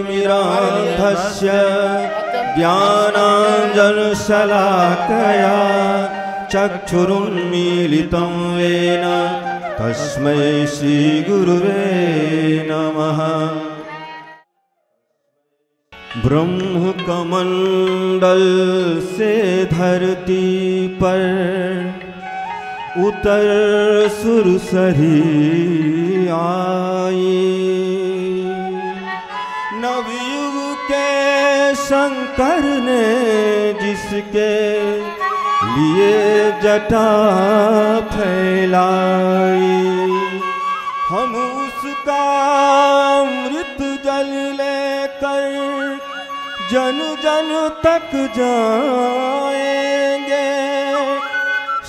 ज्ञानतिमिरान्धस्य ज्ञानाञ्जनशलाकया चक्षुरुन्मीलितं येन तस्मै श्रीगुरुवे नमः। ब्रह्मकमण्डल से धरती पर उतर सुरसरी आई, नवयुग के शंकर ने जिसके लिए जटा फैलाई, हम उसका अमृत जल लेकर जन जन तक जाएंगे।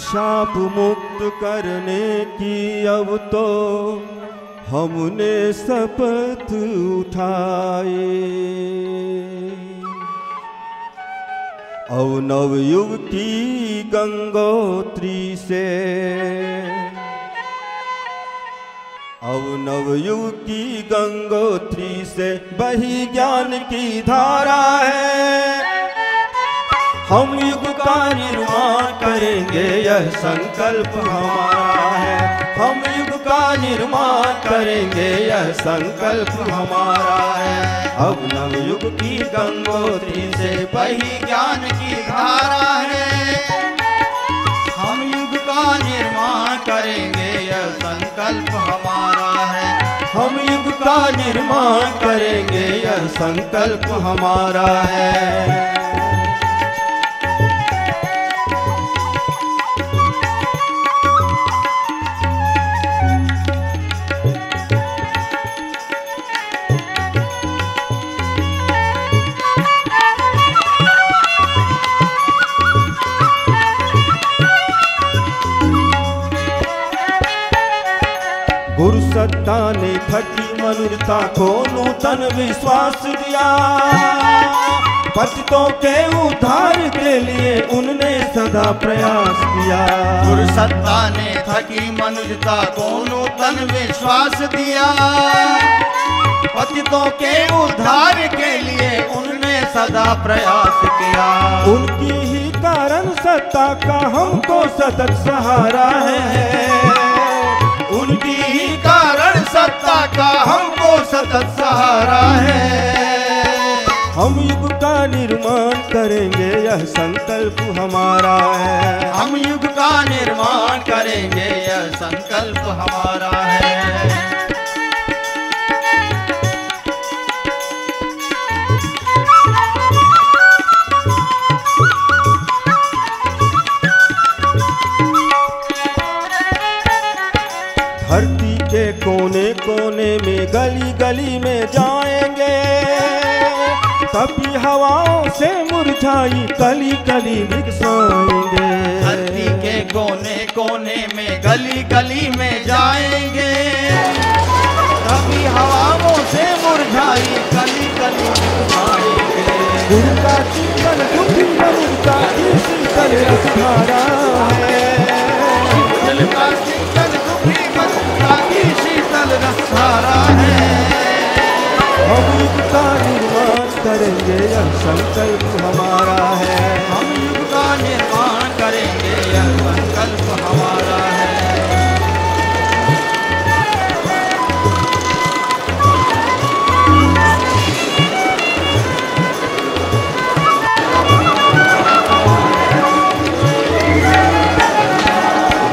शाप मुक्त करने की अब तो हमने शपथ उठाई। अब नवयुग की गंगोत्री से, अब नवयुग की गंगोत्री से बही ज्ञान की धारा है। हम युग का निर्माण करेंगे यह संकल्प हमारा है। हम युग का निर्माण करेंगे यह संकल्प हमारा है। अब नवयुग की गंगोत्री से बही ज्ञान की धारा है। हम युग का निर्माण करेंगे यह संकल्प हमारा है। हम युग का निर्माण करेंगे यह संकल्प हमारा है। गुरु सत्ता ने थकी मनुष्यता को नूतन विश्वास दिया। पतितों के उद्धार के लिए उनने सदा प्रयास किया। गुरु सत्ता ने थकी मनुष्यता को नूतन विश्वास दिया। पतितों के उद्धार के लिए उनने सदा प्रयास किया। उनकी ही कारण सत्ता का हमको सतत सहारा है। उनकी ही कारण सत्ता का हमको सतत सहारा है। हम युग का निर्माण करेंगे यह संकल्प हमारा है। हम युग का निर्माण करेंगे यह संकल्प हमारा है। धरती के कोने कोने में गली गली में जाएंगे। कभी हवाओं से मुरझाई कली कली बिकसाएंगे। धरती के कोने कोने में गली गली में जाएंगे। कभी हवाओं से मुरझाई कली कली बिकसाएंगे। गुरु का चिंतन दुखी मनुष्य की शीतल रसधारा है। गुरु का चिंतन दुखी मनुष्य की शीतल रसधारा है। हम युग का निर्माण करेंगे यह संकल्प हमारा है। हम युग का निर्माण करेंगे यह संकल्प हमारा है।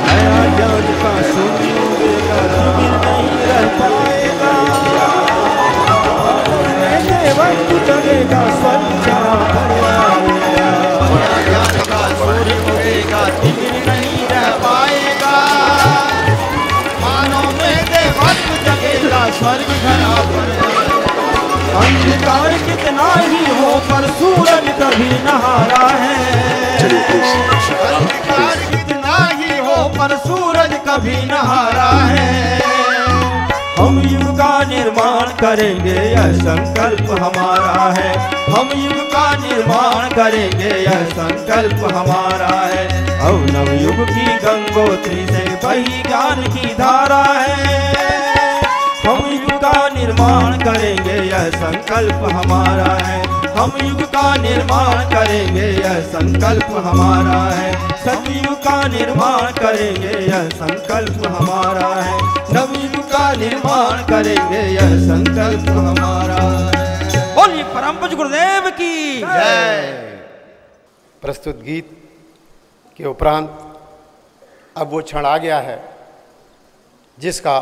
नया ज्ञान का सुनिएगा धीमिर नहीं रह पाएगा। वक्त चलेगा स्वर्ग जहाँ पर आएगा। ज्ञान का सूर्य उगेगा धीमिर नहीं रह पाएगा। मानव में दे वक्त जगेगा स्वर्ग जहाँ पर अंधकार कितना ही हो पर सूरज कभी नहारा है। अंधकार कितना ही हो पर सूरज कभी नहारा है। हम युग का निर्माण करेंगे यह संकल्प हमारा है। हम युग का निर्माण करेंगे यह संकल्प हमारा है। अब नवयुग की गंगोत्री से बही ज्ञान की धारा है। हम युग का निर्माण करेंगे, यह संकल्प हमारा है। हम युग का निर्माण करेंगे, यह संकल्प हमारा है। सतयुग का निर्माण करेंगे, यह संकल्प हमारा है। नवयुग का निर्माण करेंगे, यह संकल्प हमारा है। बोलिए परम पूज्य गुरुदेव की जय। प्रस्तुत गीत के उपरांत अब वो क्षण आ गया है जिसका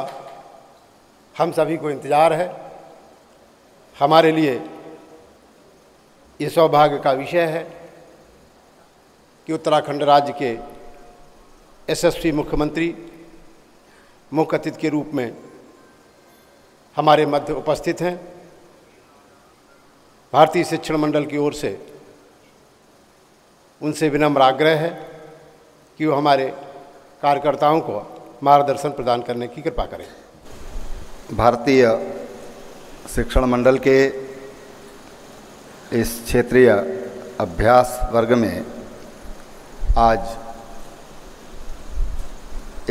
हम सभी को इंतज़ार है। हमारे लिए ये सौभाग्य का विषय है कि उत्तराखंड राज्य के यशस्वी मुख्यमंत्री मुख्य अतिथि के रूप में हमारे मध्य उपस्थित हैं। भारतीय शिक्षण मंडल की ओर से उनसे विनम्र आग्रह है कि वो हमारे कार्यकर्ताओं को मार्गदर्शन प्रदान करने की कृपा करें। भारतीय शिक्षण मंडल के इस क्षेत्रीय अभ्यास वर्ग में आज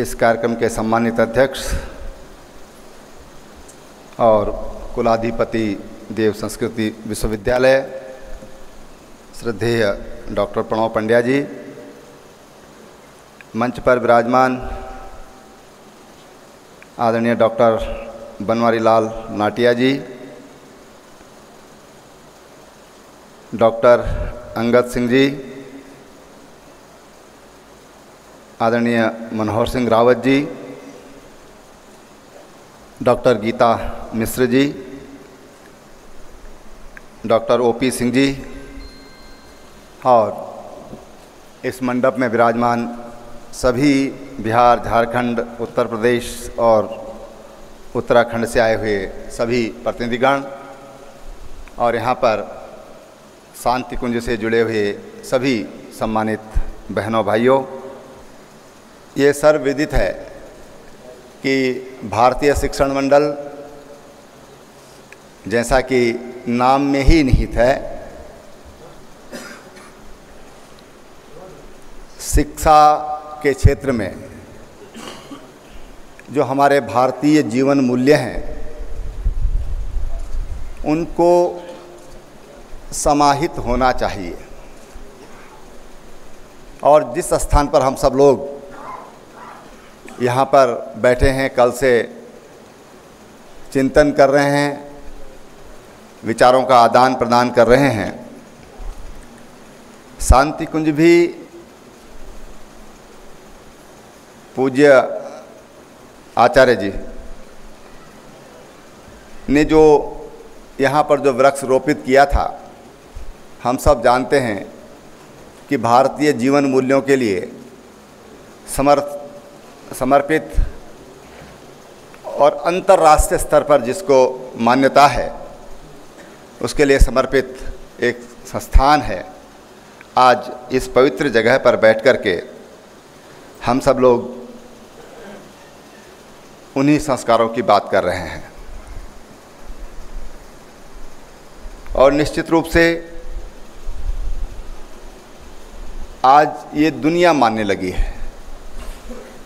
इस कार्यक्रम के सम्मानित अध्यक्ष और कुलाधिपति देव संस्कृति विश्वविद्यालय श्रद्धेय डॉक्टर प्रणव पंड्या जी, मंच पर विराजमान आदरणीय डॉक्टर बनवारी लाल नाटिया जी, डॉक्टर अंगद सिंह जी, आदरणीय Manohar Singh Rawat ji, doctor Gita Mishra ji, doctor OP Singh ji और इस मंडप में विराजमान सभी बिहार, झारखंड, उत्तर प्रदेश और उत्तराखंड से आए हुए सभी प्रतिनिधिगण और यहाँ पर शांति कुंज से जुड़े हुए सभी सम्मानित बहनों भाइयों, ये सर्वविदित है कि भारतीय शिक्षण मंडल जैसा कि नाम में ही निहित है, शिक्षा के क्षेत्र में जो हमारे भारतीय जीवन मूल्य हैं उनको समाहित होना चाहिए। और जिस स्थान पर हम सब लोग यहाँ पर बैठे हैं, कल से चिंतन कर रहे हैं, विचारों का आदान प्रदान कर रहे हैं, शांति कुंज भी पूज्य आचार्य जी ने जो यहाँ पर जो वृक्ष रोपित किया था, हम सब जानते हैं कि भारतीय जीवन मूल्यों के लिए समर्पित और अंतर्राष्ट्रीय स्तर पर जिसको मान्यता है उसके लिए समर्पित एक संस्थान है। आज इस पवित्र जगह पर बैठ कर के हम सब लोग उन्हीं संस्कारों की बात कर रहे हैं और निश्चित रूप से आज ये दुनिया मानने लगी है।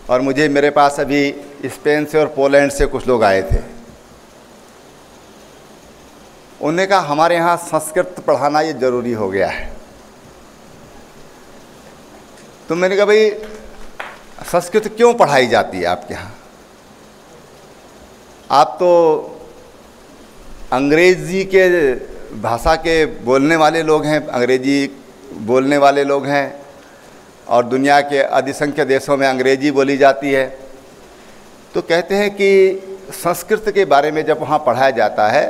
और मुझे मेरे पास अभी स्पेन से और पोलैंड से कुछ लोग आए थे, उन्होंने कहा हमारे यहाँ संस्कृत पढ़ाना ये ज़रूरी हो गया है। तो मैंने कहा भाई संस्कृत क्यों पढ़ाई जाती है आपके यहाँ? आप तो अंग्रेज़ी के भाषा के बोलने वाले लोग हैं, अंग्रेजी बोलने वाले लोग हैं और दुनिया के अधिसंख्य देशों में अंग्रेजी बोली जाती है। तो कहते हैं कि संस्कृत के बारे में जब वहाँ पढ़ाया जाता है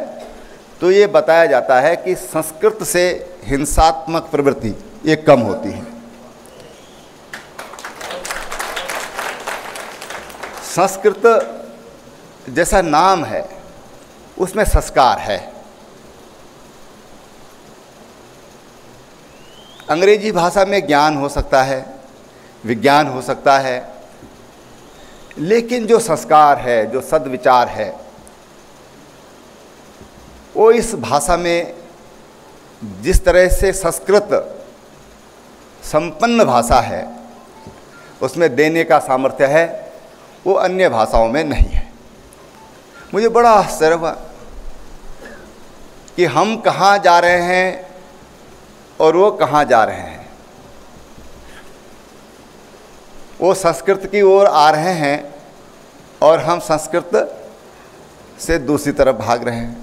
तो ये बताया जाता है कि संस्कृत से हिंसात्मक प्रवृत्ति ये कम होती है। संस्कृत जैसा नाम है उसमें संस्कार है। अंग्रेजी भाषा में ज्ञान हो सकता है, विज्ञान हो सकता है, लेकिन जो संस्कार है, जो सद्विचार है, वो इस भाषा में जिस तरह से संस्कृत संपन्न भाषा है उसमें देने का सामर्थ्य है, वो अन्य भाषाओं में नहीं है। मुझे बड़ा आश्चर्य हुआ कि हम कहाँ जा रहे हैं और वो कहाँ जा रहे हैं। वो संस्कृत की ओर आ रहे हैं और हम संस्कृत से दूसरी तरफ भाग रहे हैं।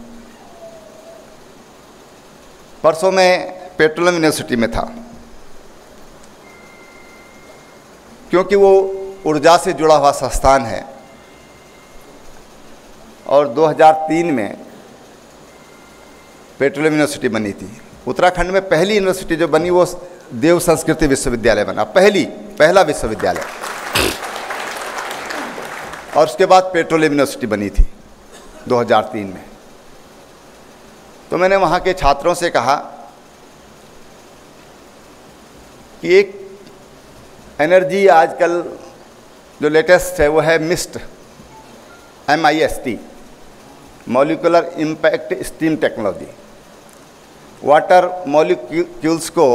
परसों मैं पेट्रोलियम यूनिवर्सिटी में था, क्योंकि वो ऊर्जा से जुड़ा हुआ संस्थान है और 2003 में पेट्रोलियम यूनिवर्सिटी बनी थी। उत्तराखंड में पहली यूनिवर्सिटी जो बनी वो देव संस्कृति विश्वविद्यालय बना, पहला विश्वविद्यालय। और उसके बाद पेट्रोलियम यूनिवर्सिटी बनी थी 2003 में। तो मैंने वहाँ के छात्रों से कहा कि एक एनर्जी आजकल जो लेटेस्ट है वो है mist, MIST, molecular impact steam technology. Water molecules को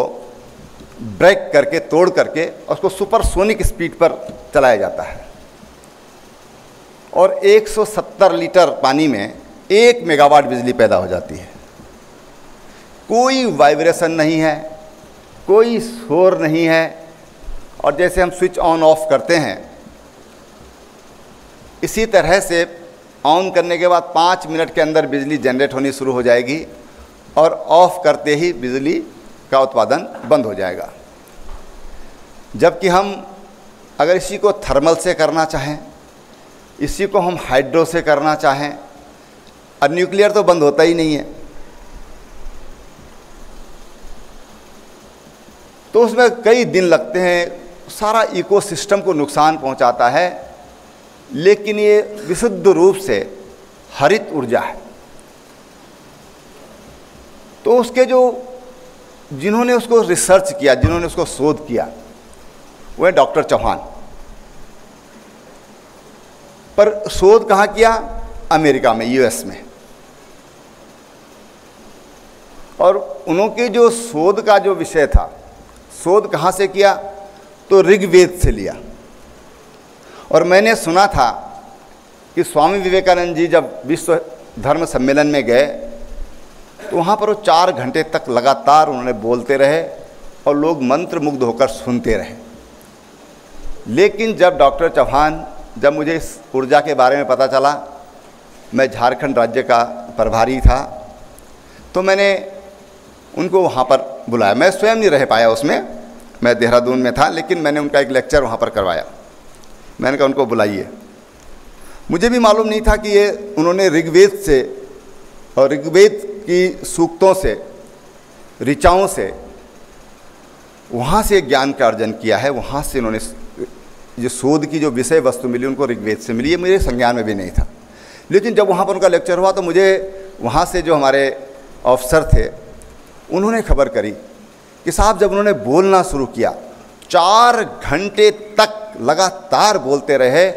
ब्रेक करके, तोड़ करके उसको सुपरसोनिक स्पीड पर चलाया जाता है और 170 लीटर पानी में 1 मेगावाट बिजली पैदा हो जाती है। कोई वाइब्रेशन नहीं है, कोई शोर नहीं है, और जैसे हम स्विच ऑन ऑफ करते हैं इसी तरह से ऑन करने के बाद 5 मिनट के अंदर बिजली जनरेट होनी शुरू हो जाएगी और ऑफ करते ही बिजली का उत्पादन बंद हो जाएगा। जबकि हम अगर इसी को थर्मल से करना चाहें, इसी को हम हाइड्रो से करना चाहें, और न्यूक्लियर तो बंद होता ही नहीं है, तो उसमें कई दिन लगते हैं, सारा इकोसिस्टम को नुकसान पहुंचाता है। लेकिन ये विशुद्ध रूप से हरित ऊर्जा है। तो उसके जिन्होंने उसको रिसर्च किया, जिन्होंने उसको शोध किया, वो है डॉक्टर चौहान। पर शोध कहाँ किया? अमेरिका में, US में। और उनके जो शोध का जो विषय था, शोध कहाँ से किया? तो ऋग्वेद से लिया। और मैंने सुना था कि स्वामी विवेकानंद जी जब विश्व धर्म सम्मेलन में गए तो वहाँ पर वो 4 घंटे तक लगातार उन्होंने बोलते रहे और लोग मंत्रमुग्ध होकर सुनते रहे। लेकिन जब डॉक्टर चौहान, जब मुझे इस ऊर्जा के बारे में पता चला, मैं झारखंड राज्य का प्रभारी था, तो मैंने उनको वहाँ पर बुलाया। मैं स्वयं नहीं रह पाया उसमें, मैं देहरादून में था, लेकिन मैंने उनका एक लेक्चर वहाँ पर करवाया। मैंने कहा उनको बुलाइए। मुझे भी मालूम नहीं था कि ये उन्होंने ऋग्वेद से और ऋग्वेद की सूक्तों से, ऋचाओं से, वहाँ से ज्ञान का अर्जन किया है। वहाँ से उन्होंने जो शोध की जो विषय वस्तु मिली उनको ऋग्वेद से मिली। ये मेरे संज्ञान में भी नहीं था। लेकिन जब वहाँ पर उनका लेक्चर हुआ तो मुझे वहाँ से जो हमारे अफसर थे उन्होंने खबर करी कि साहब जब उन्होंने बोलना शुरू किया 4 घंटे तक लगातार बोलते रहे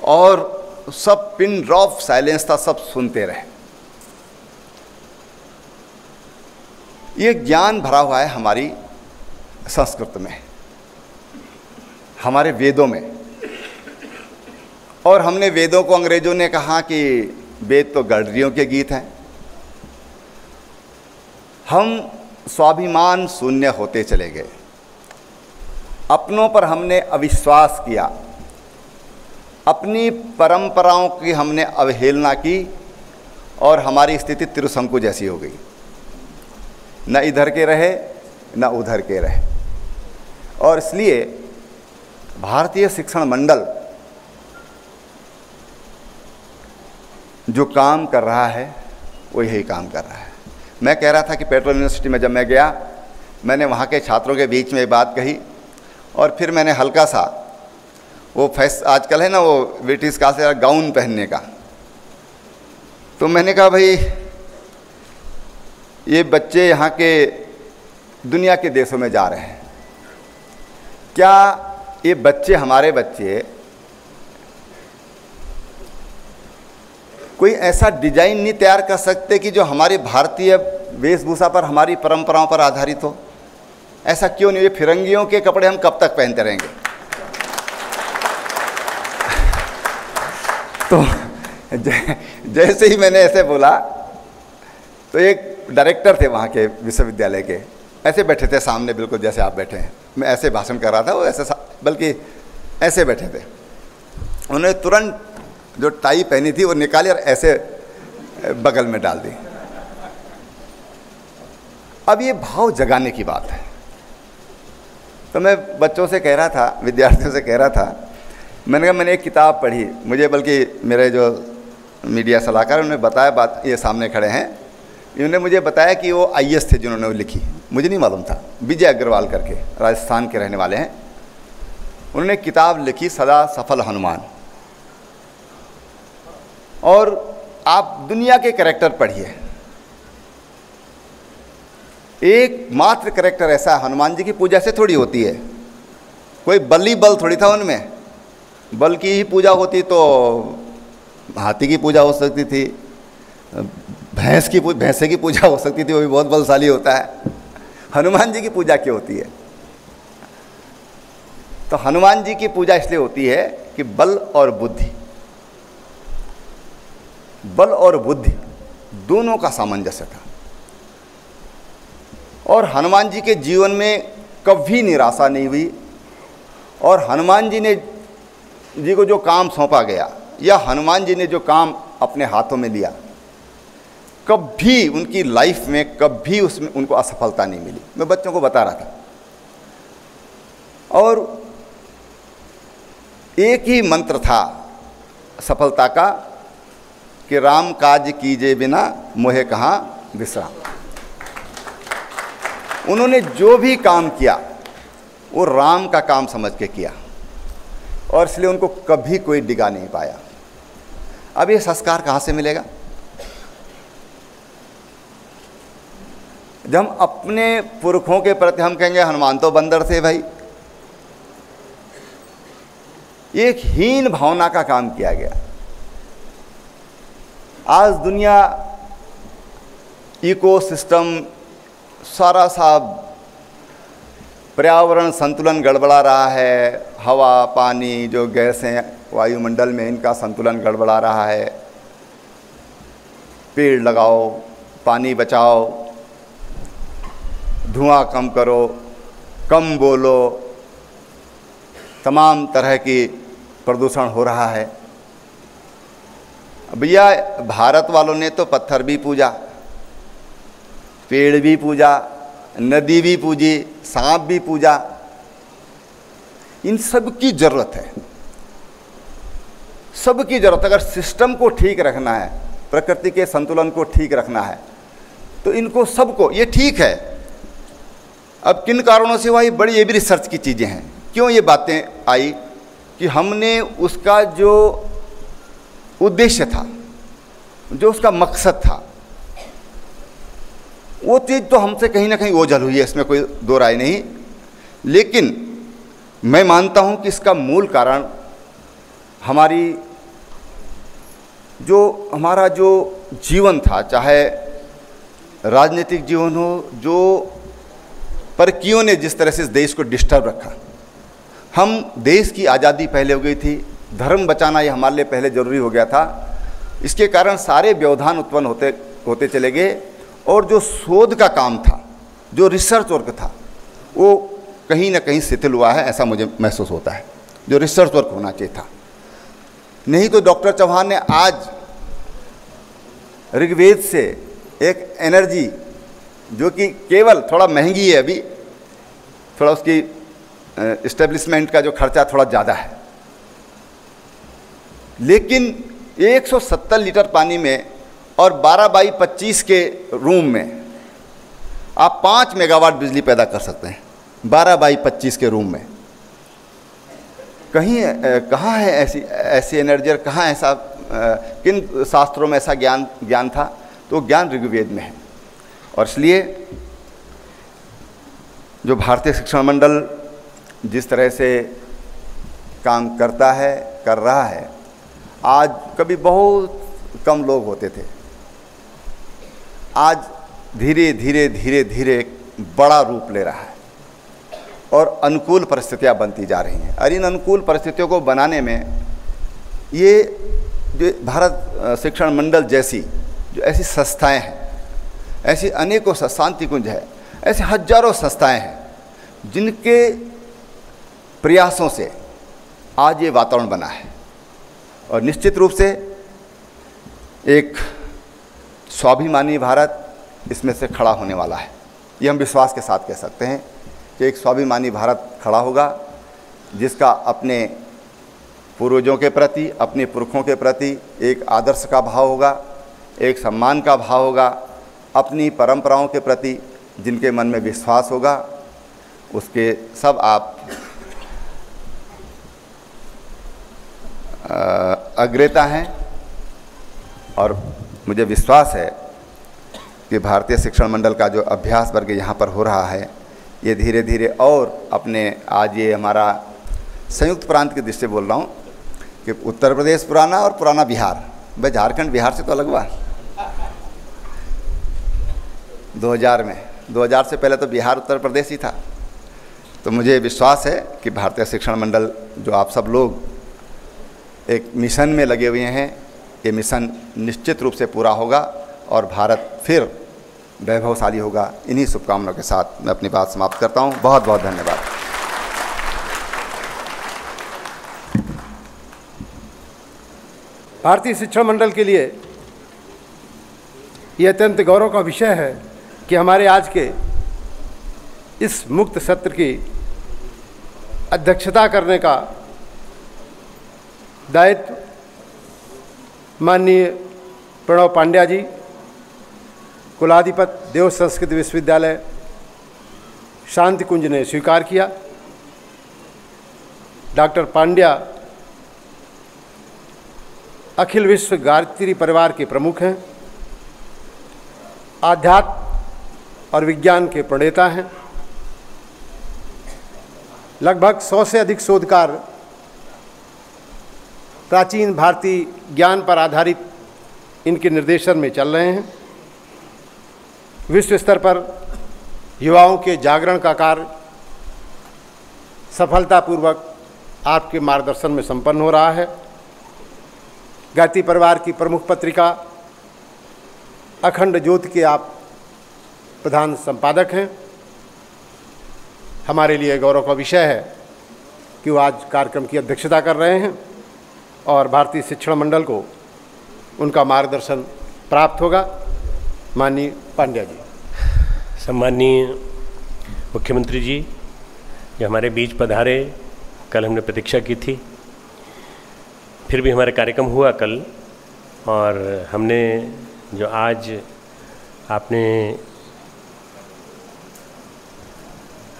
और सब पिन ड्रॉप साइलेंस था, सब सुनते रहे। ये ज्ञान भरा हुआ है हमारी संस्कृत में, हमारे वेदों में। और हमने वेदों को, अंग्रेजों ने कहा कि वेद तो गडरियों के गीत हैं। हम स्वाभिमान शून्य होते चले गए, अपनों पर हमने अविश्वास किया, अपनी परंपराओं की हमने अवहेलना की और हमारी स्थिति त्रिशंकु जैसी हो गई। न इधर के रहे न उधर के रहे। और इसलिए भारतीय शिक्षण मंडल जो काम कर रहा है वो यही काम कर रहा है। मैं कह रहा था कि पेट्रोल यूनिवर्सिटी में जब मैं गया, मैंने वहाँ के छात्रों के बीच में ये बात कही और फिर मैंने हल्का सा वो आजकल है ना वो ब्रिटिश का से गाउन पहनने का, तो मैंने कहा भाई ये बच्चे यहाँ के दुनिया के देशों में जा रहे हैं, क्या ये बच्चे, हमारे बच्चे कोई ऐसा डिजाइन नहीं तैयार कर सकते कि जो हमारी भारतीय वेशभूषा पर, हमारी परंपराओं पर आधारित हो? ऐसा क्यों नहीं? ये फिरंगियों के कपड़े हम कब तक पहनते रहेंगे? तो जैसे ही मैंने ऐसे बोला तो एक डायरेक्टर थे वहाँ के विश्वविद्यालय के, ऐसे बैठे थे सामने, बिल्कुल जैसे आप बैठे हैं। मैं ऐसे भाषण कर रहा था, वो ऐसे बल्कि ऐसे बैठे थे। उन्होंने तुरंत जो टाई पहनी थी वो निकाली और ऐसे बगल में डाल दी। अब ये भाव जगाने की बात है। तो मैं बच्चों से कह रहा था, विद्यार्थियों से कह रहा था, मैंने कहा मैंने एक किताब पढ़ी, मुझे बल्कि मेरे जो मीडिया सलाहकार उन्होंने बताया, बात ये सामने खड़े हैं, इन्होंने मुझे बताया कि वो IAS थे जिन्होंने वो लिखी, मुझे नहीं मालूम था। विजय अग्रवाल करके राजस्थान के रहने वाले हैं। उन्होंने किताब लिखी सदा सफल हनुमान। और आप दुनिया के कैरेक्टर पढ़िए, एकमात्र कैरेक्टर ऐसा है, हनुमान जी की पूजा से थोड़ी होती है। कोई बली बल थोड़ी था उनमें, बल की ही पूजा होती तो हाथी की पूजा हो सकती थी, भैंसे की पूजा हो सकती थी, वो भी बहुत बलशाली होता है। हनुमान जी की पूजा क्यों होती है? तो हनुमान जी की पूजा इसलिए होती है कि बल और बुद्धि दोनों का सामंजस्य था। और हनुमान जी के जीवन में कभी निराशा नहीं हुई। और हनुमान जी को जो काम सौंपा गया या हनुमान जी ने जो काम अपने हाथों में लिया, कभी उनकी लाइफ में कभी उसमें उनको असफलता नहीं मिली। मैं बच्चों को बता रहा था। और एक ही मंत्र था सफलता का कि राम काज कीजे बिना मोहे कहाँ विश्राम। उन्होंने जो भी काम किया वो राम का काम समझ के किया, और इसलिए उनको कभी कोई डिगा नहीं पाया। अब ये संस्कार कहाँ से मिलेगा? जब हम अपने पुरखों के प्रति हम कहेंगे हनुमान तो बंदर थे भाई, एक हीन भावना का काम किया गया। आज दुनिया इकोसिस्टम सारा सा पर्यावरण संतुलन गड़बड़ा रहा है। हवा, पानी, जो गैसें वायुमंडल में, इनका संतुलन गड़बड़ा रहा है। पेड़ लगाओ, पानी बचाओ, धुआं कम करो, कम बोलो, तमाम तरह की प्रदूषण हो रहा है। भैया भारत वालों ने तो पत्थर भी पूजा, पेड़ भी पूजा, नदी भी पूजी, सांप भी पूजा। इन सब की ज़रूरत है, सब की ज़रूरत। अगर सिस्टम को ठीक रखना है, प्रकृति के संतुलन को ठीक रखना है, तो इनको सबको, ये ठीक है। अब किन कारणों से हुआ ये बड़ी, ये भी रिसर्च की चीज़ें हैं। क्यों ये बातें आई कि हमने उसका जो उद्देश्य था, जो उसका मकसद था, वो चीज़ तो हमसे कहीं ना कहीं ओझल हुई है, इसमें कोई दो राय नहीं। लेकिन मैं मानता हूं कि इसका मूल कारण हमारा जो जीवन था, चाहे राजनीतिक जीवन हो, जो परकियों ने जिस तरह से इस देश को डिस्टर्ब रखा। हम देश की आज़ादी पहले हो गई थी, धर्म बचाना ये हमारे लिए पहले ज़रूरी हो गया था। इसके कारण सारे व्यवधान उत्पन्न होते चले गए। और जो शोध का काम था, जो रिसर्च वर्क था, वो कहीं ना कहीं शिथिल हुआ है, ऐसा मुझे महसूस होता है। जो रिसर्च वर्क होना चाहिए था, नहीं तो डॉक्टर चौहान ने आज ऋग्वेद से एक एनर्जी, जो कि केवल थोड़ा महंगी है, अभी थोड़ा उसकी इस्टेब्लिशमेंट का जो खर्चा थोड़ा ज़्यादा है, लेकिन 170 लीटर पानी में और 12x25 के रूम में आप 5 मेगावाट बिजली पैदा कर सकते हैं। 12x25 के रूम में कहाँ है ऐसी एनर्जी, और कहाँ ऐसा किन शास्त्रों में ऐसा ज्ञान था? तो ज्ञान ऋग्वेद में है। और इसलिए जो भारतीय शिक्षण मंडल जिस तरह से काम करता है, कर रहा है, आज कभी बहुत कम लोग होते थे, आज धीरे धीरे धीरे धीरे बड़ा रूप ले रहा है और अनुकूल परिस्थितियां बनती जा रही हैं। और इन अनुकूल परिस्थितियों को बनाने में ये जो भारत शिक्षण मंडल जैसी जो ऐसी संस्थाएं हैं, ऐसी अनेकों शांति कुंज है, ऐसे हजारों संस्थाएं हैं जिनके प्रयासों से आज ये वातावरण बना है। और निश्चित रूप से एक स्वाभिमानी भारत इसमें से खड़ा होने वाला है। ये हम विश्वास के साथ कह सकते हैं कि एक स्वाभिमानी भारत खड़ा होगा, जिसका अपने पूर्वजों के प्रति, अपने पुरखों के प्रति एक आदर्श का भाव होगा, एक सम्मान का भाव होगा, अपनी परंपराओं के प्रति जिनके मन में विश्वास होगा, उसके सब आप अग्रता हैं। और मुझे विश्वास है कि भारतीय शिक्षण मंडल का जो अभ्यास वर्ग यहाँ पर हो रहा है, ये धीरे धीरे और अपने, आज ये हमारा संयुक्त प्रांत की दृष्टि से बोल रहा हूँ कि उत्तर प्रदेश पुराना और पुराना बिहार, भाई झारखंड बिहार से तो अलग हुआ 2000 में, 2000 से पहले तो बिहार उत्तर प्रदेश ही था। तो मुझे विश्वास है कि भारतीय शिक्षण मंडल जो आप सब लोग एक मिशन में लगे हुए हैं, ये मिशन निश्चित रूप से पूरा होगा और भारत फिर वैभवशाली होगा। इन्हीं शुभकामनाओं के साथ मैं अपनी बात समाप्त करता हूँ। बहुत बहुत धन्यवाद। भारतीय शिक्षण मंडल के लिए ये अत्यंत गौरव का विषय है कि हमारे आज के इस मुक्त सत्र की अध्यक्षता करने का दायित्व माननीय प्रणव पांड्या जी, कुलाधिपति देव संस्कृत विश्वविद्यालय शांति कुंज ने स्वीकार किया। डॉक्टर पांड्या अखिल विश्व गायत्री परिवार के प्रमुख हैं, आध्यात्म और विज्ञान के प्रणेता हैं। लगभग 100 से अधिक शोध कार्य प्राचीन भारतीय ज्ञान पर आधारित इनके निर्देशन में चल रहे हैं। विश्व स्तर पर युवाओं के जागरण का कार्य सफलतापूर्वक आपके मार्गदर्शन में संपन्न हो रहा है। गायत्री परिवार की प्रमुख पत्रिका अखंड ज्योति के आप प्रधान संपादक हैं। हमारे लिए गौरव का विषय है कि वो आज कार्यक्रम की अध्यक्षता कर रहे हैं और भारतीय शिक्षण मंडल को उनका मार्गदर्शन प्राप्त होगा। माननीय पांड्या जी। सम्माननीय मुख्यमंत्री जी जो हमारे बीच पधारे, कल हमने प्रतीक्षा की थी, फिर भी हमारा कार्यक्रम हुआ कल, और हमने जो आज आपने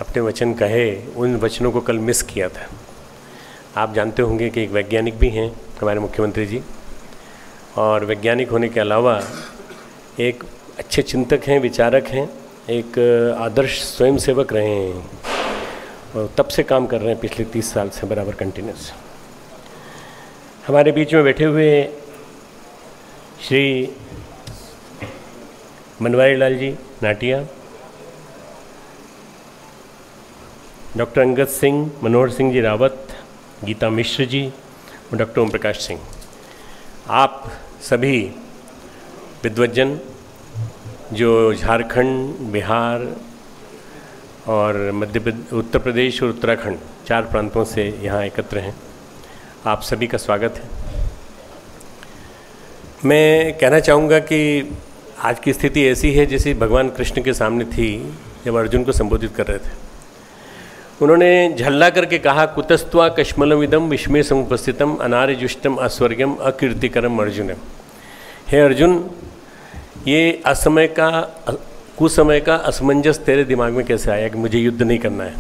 अपने वचन कहे, उन वचनों को कल मिस किया था। आप जानते होंगे कि एक वैज्ञानिक भी हैं हमारे मुख्यमंत्री जी, और वैज्ञानिक होने के अलावा एक अच्छे चिंतक हैं, विचारक हैं, एक आदर्श स्वयंसेवक रहे हैं और तब से काम कर रहे हैं पिछले 30 साल से बराबर कंटिन्यूस। हमारे बीच में बैठे हुए श्री बनवारी लाल जी नाटिया, डॉक्टर अंगद सिंह, मनोहर सिंह जी रावत, गीता मिश्र जी और डॉक्टर ओम प्रकाश सिंह, आप सभी विद्वज्जन जो झारखंड, बिहार और उत्तर प्रदेश और उत्तराखंड 4 प्रांतों से यहाँ एकत्र हैं, आप सभी का स्वागत है। मैं कहना चाहूँगा कि आज की स्थिति ऐसी है जैसे भगवान कृष्ण के सामने थी जब अर्जुन को संबोधित कर रहे थे। उन्होंने झल्ला करके कहा, कुतस्त्वा कश्मलमिदम विस्मय समुपस्थितम अनार्यजुष्टम अस्वर्गम अकीर्तिकरम अर्जुनम। हे अर्जुन, ये असमय का, कुसमय का असमंजस तेरे दिमाग में कैसे आया कि मुझे युद्ध नहीं करना है?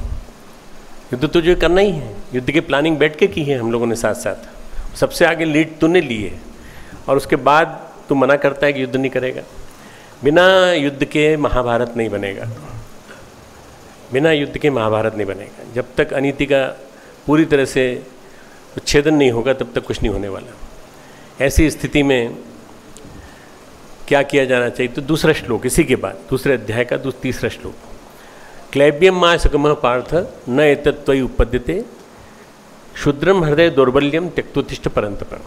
युद्ध तुझे करना ही है। युद्ध की प्लानिंग बैठ के की है हम लोगों ने साथ साथ, सबसे आगे लीड तूने ली है, और उसके बाद तू मना करता है कि युद्ध नहीं करेगा। बिना युद्ध के महाभारत नहीं बनेगा, बिना युद्ध के महाभारत नहीं बनेगा। जब तक अनीति का पूरी तरह से उच्छेदन नहीं होगा तब तक कुछ नहीं होने वाला। ऐसी स्थिति में क्या किया जाना चाहिए? तो दूसरा श्लोक, इसी के बाद दूसरे अध्याय का तीसरा श्लोक, क्लैब्यम मा सकमः पार्थ न एतत्त्वयि उपपद्यते क्षुद्रम हृदय दौर्बल्यम त्यक्तोत्तिष्ठ परन्तप।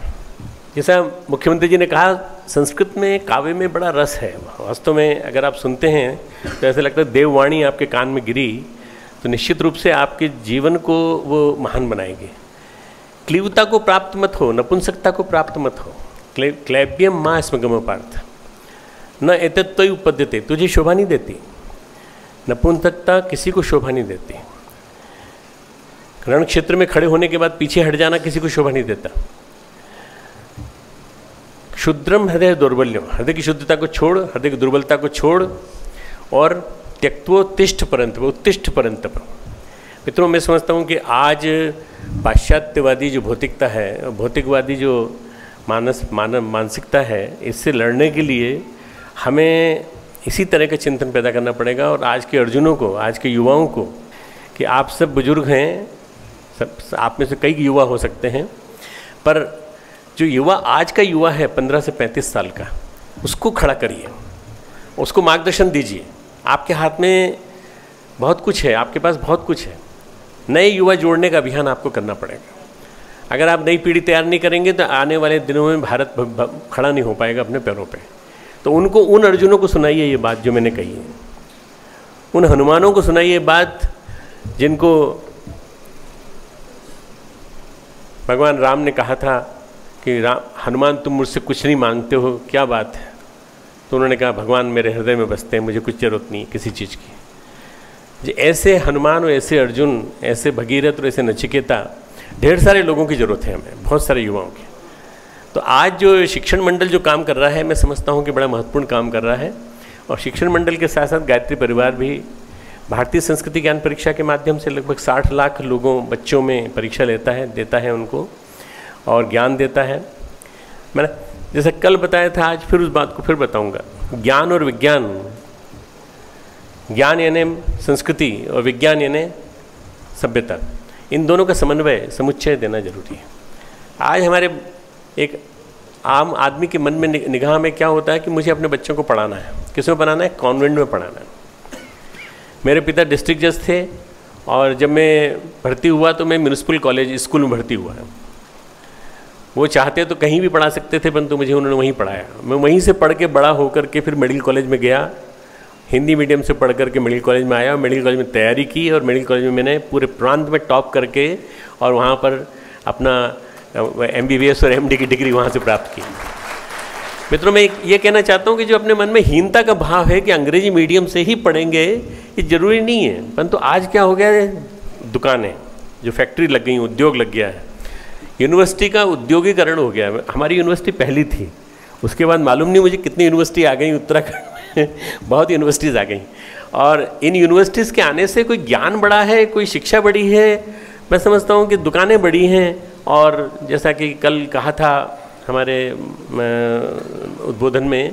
जैसा मुख्यमंत्री जी ने कहा, संस्कृत में काव्य में बड़ा रस है। वास्तव में अगर आप सुनते हैं तो ऐसा लगता है देववाणी आपके कान में गिरी तो निश्चित रूप से आपके जीवन को वो महान बनाएगी। क्लीवता को प्राप्त मत हो, नपुंसकता को प्राप्त मत हो। क्लैब्यम माँ स्मगम पार्थ न एतत्व उपद्यते, तुझे शोभा नहीं देती। नपुंसकता किसी को शोभा नहीं देती। रण क्षेत्र में खड़े होने के बाद पीछे हट जाना किसी को शोभा नहीं देता। क्षुद्रम हृदय दौर्बल्यम, हृदय की शुद्धता को छोड़, हृदय की दुर्बलता को छोड़ और त्यक्तोत्तिष्ठ परंतप, उत्तिष्ठ परंतप। मित्रों, मैं समझता हूँ कि आज पाश्चात्यवादी जो भौतिकता है, भौतिकवादी जो मानसिकता है, इससे लड़ने के लिए हमें इसी तरह का चिंतन पैदा करना पड़ेगा। और आज के अर्जुनों को, आज के युवाओं को, कि आप सब बुजुर्ग हैं, सब आप में से कई युवा हो सकते हैं, पर जो युवा आज का युवा है 15 से 35 साल का, उसको खड़ा करिए, उसको मार्गदर्शन दीजिए। आपके हाथ में बहुत कुछ है, आपके पास बहुत कुछ है। नए युवा जोड़ने का अभियान आपको करना पड़ेगा। अगर आप नई पीढ़ी तैयार नहीं करेंगे तो आने वाले दिनों में भारत खड़ा नहीं हो पाएगा अपने पैरों पे। तो उनको, उन अर्जुनों को सुनाइए ये बात जो मैंने कही है, उन हनुमानों को सुनाइए ये बात जिनको भगवान राम ने कहा था कि हनुमान तुम मुझसे कुछ नहीं मांगते हो, क्या बात है? तो उन्होंने कहा भगवान मेरे हृदय में बसते हैं, मुझे कुछ जरूरत नहीं किसी चीज़ की। जो ऐसे हनुमान और ऐसे अर्जुन, ऐसे भगीरथ और ऐसे नचिकेता, ढेर सारे लोगों की ज़रूरत है हमें, बहुत सारे युवाओं की। तो आज जो शिक्षण मंडल जो काम कर रहा है, मैं समझता हूँ कि बड़ा महत्वपूर्ण काम कर रहा है। और शिक्षण मंडल के साथ साथ गायत्री परिवार भी भारतीय संस्कृति ज्ञान परीक्षा के माध्यम से लगभग 60 लाख बच्चों में परीक्षा देता है उनको और ज्ञान देता है। मैंने जैसे कल बताया था, आज फिर उस बात को फिर बताऊंगा। ज्ञान और विज्ञान, ज्ञान यानी संस्कृति और विज्ञान यानी सभ्यता, इन दोनों का समन्वय, समुच्चय देना जरूरी है। आज हमारे एक आम आदमी के मन में निगाह में क्या होता है कि मुझे अपने बच्चों को पढ़ाना है। किस में पढ़ाना है? कॉन्वेंट में पढ़ाना है। मेरे पिता डिस्ट्रिक्ट जज थे और जब मैं भर्ती हुआ तो मैं म्यूनिसिपल कॉलेज स्कूल में भर्ती हुआ। वो चाहते तो कहीं भी पढ़ा सकते थे, परंतु मुझे उन्होंने वहीं पढ़ाया। मैं वहीं से पढ़ के बड़ा होकर के फिर मेडिकल कॉलेज में गया, हिंदी मीडियम से पढ़ करके मेडिकल कॉलेज में आया, मेडिकल कॉलेज में तैयारी की और मेडिकल कॉलेज में मैंने पूरे प्रांत में टॉप करके और वहाँ पर अपना MBBS और MD की डिग्री वहाँ से प्राप्त की। मित्रों, मैं ये कहना चाहता हूँ कि जो अपने मन में हीनता का भाव है कि अंग्रेजी मीडियम से ही पढ़ेंगे, ये जरूरी नहीं है। परंतु आज क्या हो गया है, दुकानें जो फैक्ट्री लग गई, उद्योग लग गया है, यूनिवर्सिटी का उद्योगीकरण हो गया है। हमारी यूनिवर्सिटी पहली थी, उसके बाद मालूम नहीं मुझे कितनी यूनिवर्सिटी आ गई उत्तराखंड में बहुत यूनिवर्सिटीज़ आ गई। और इन यूनिवर्सिटीज़ के आने से कोई ज्ञान बढ़ा है, कोई शिक्षा बढ़ी है? मैं समझता हूँ कि दुकानें बढ़ी हैं। और जैसा कि कल कहा था हमारे उद्बोधन में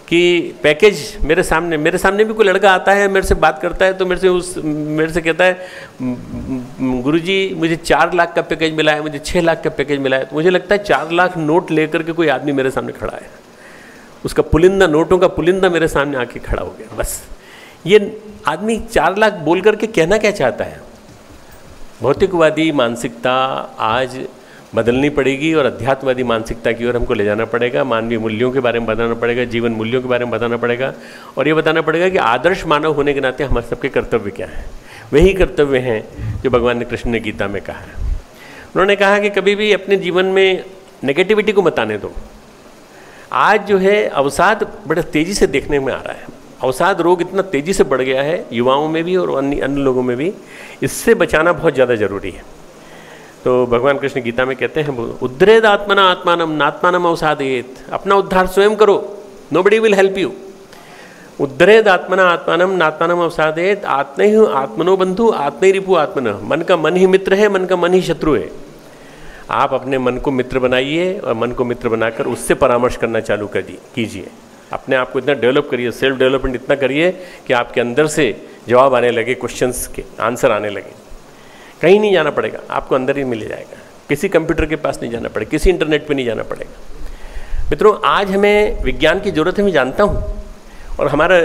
कि पैकेज मेरे सामने भी कोई लड़का आता है, मेरे से बात करता है तो मेरे से कहता है गुरुजी मुझे 4 लाख का पैकेज मिला है, मुझे 6 लाख का पैकेज मिला है। तो मुझे लगता है 4 लाख नोट लेकर के कोई आदमी मेरे सामने खड़ा है, उसका पुलिंदा, नोटों का पुलिंदा मेरे सामने आके खड़ा हो गया। बस ये आदमी 4 लाख बोल करके कहना क्या चाहता है? भौतिकवादी मानसिकता आज बदलनी पड़ेगी और अध्यात्मवादी मानसिकता की ओर हमको ले जाना पड़ेगा। मानवीय मूल्यों के बारे में बताना पड़ेगा, जीवन मूल्यों के बारे में बताना पड़ेगा और ये बताना पड़ेगा कि आदर्श मानव होने के नाते हमारे सबके कर्तव्य क्या हैं। वही कर्तव्य हैं जो भगवान ने कृष्ण ने गीता में कहा है। उन्होंने कहा कि कभी भी अपने जीवन में नेगेटिविटी को मत आने दो। आज जो है अवसाद बड़े तेज़ी से देखने में आ रहा है। अवसाद रोग इतना तेज़ी से बढ़ गया है युवाओं में भी और अन्य लोगों में भी। इससे बचाना बहुत ज़्यादा जरूरी है। तो भगवान कृष्ण गीता में कहते हैं उद्धरेद आत्मना आत्मानम नात्मानम अवसादेत, अपना उद्धार स्वयं करो, नोबडी विल हेल्प यू। उद्धरेद आत्मना आत्मानम नात्मानम अवसादेत, आत्म ही आत्मनो बंधु आत्म ही रिपु आत्मन। मन का मन ही मित्र है, मन का मन ही शत्रु है। आप अपने मन को मित्र बनाइए और मन को मित्र बनाकर उससे परामर्श करना चालू कीजिए। अपने आप को इतना डेवलप करिए, सेल्फ डेवलपमेंट इतना करिए कि आपके अंदर से जवाब आने लगे, क्वेश्चंस के आंसर आने लगे। कहीं नहीं जाना पड़ेगा, आपको अंदर ही मिल जाएगा। किसी कंप्यूटर के पास नहीं जाना पड़ेगा, किसी इंटरनेट पे नहीं जाना पड़ेगा। मित्रों, आज हमें विज्ञान की ज़रूरत है, मैं जानता हूँ। और हमारा